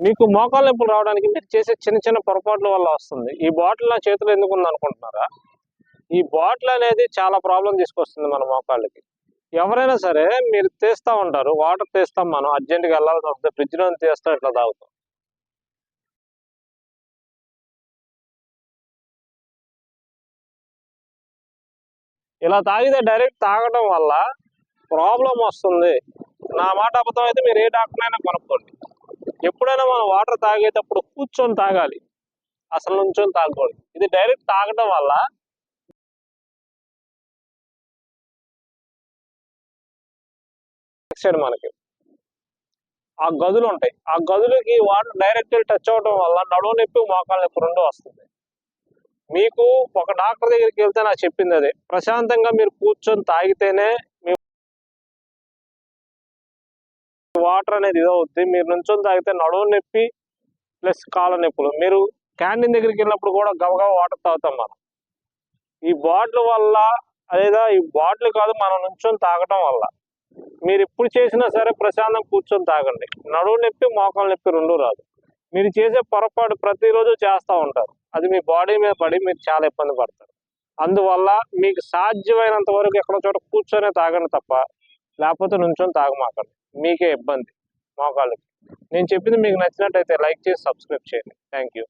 మీకు మోకాలు నొప్పులు రావడానికి మీరు చేసే చిన్న చిన్న పొరపాట్ల వల్ల వస్తుంది. ఈ బాటిల్ నా చేతిలో ఎందుకు ఉంది అనుకుంటున్నారా? ఈ బాటిల్ అనేది చాలా ప్రాబ్లం తీసుకొస్తుంది మన మోకాళ్ళకి. ఎవరైనా సరే మీరు తీస్తా ఉంటారు, వాటర్ తీస్తాం, మనం అర్జెంటుగా వెళ్ళాల్సి వస్తే ఫ్రిడ్జ్ లో తీస్తాం, ఇట్లా తాగుతాం. ఇలా తాగితే డైరెక్ట్ తాగడం వల్ల ప్రాబ్లం వస్తుంది. నా మాట అబద్ధం అయితే మీరు ఏ డాక్టర్ అయినా కొనుక్కోండి. ఎప్పుడైనా మనం వాటర్ తాగేటప్పుడు కూర్చొని తాగాలి, అసలు నుంచొని తాగకూడదు. ఇది డైరెక్ట్ తాగడం వల్ల మనకి ఆ గదులు ఉంటాయి, ఆ గదులకి వాటర్ డైరెక్ట్ టచ్ అవడం వల్ల నడుము నొప్పి, మోకాలు నొప్పి రెండు వస్తుంది. మీకు ఒక డాక్టర్ దగ్గరికి వెళ్తే నాకు చెప్పింది అదే, ప్రశాంతంగా మీరు కూర్చొని తాగితేనే మీ వాటర్ అనేది ఇదవుద్ది. మీరు నుంచొని తాగితే నడుము నొప్పి ప్లస్ కాళ్ళ నొప్పులు. మీరు క్యాంటీన్ దగ్గరికి వెళ్ళినప్పుడు కూడా గబగబా వాటర్ తాగుతాం మనం. ఈ బాటిల్ వల్ల, లేదా ఈ బాటిల్ కాదు, మనం నుంచొని తాగటం వల్ల మీరు ఎప్పుడు చేసినా సరే ప్రశాంతం కూర్చొని తాగండి. నడుము నొప్పి, మోకాలు నొప్పి రెండు రాదు. మీరు చేసే పొరపాటు ప్రతిరోజు చేస్తూ ఉంటారు, అది మీ బాడీ మీద పడి మీరు చాలా ఇబ్బంది పడతారు. అందువల్ల మీకు సాధ్యమైనంత వరకు ఎక్కడో చోట కూర్చొనే తాగండి తప్ప, లేకపోతే నుంచొని తాగమాకండి, మీకే ఇబ్బంది మోకాళ్ళకి. నేను చెప్పింది మీకు నచ్చినట్టయితే లైక్ చేసి సబ్స్క్రైబ్ చేయండి. Thank you.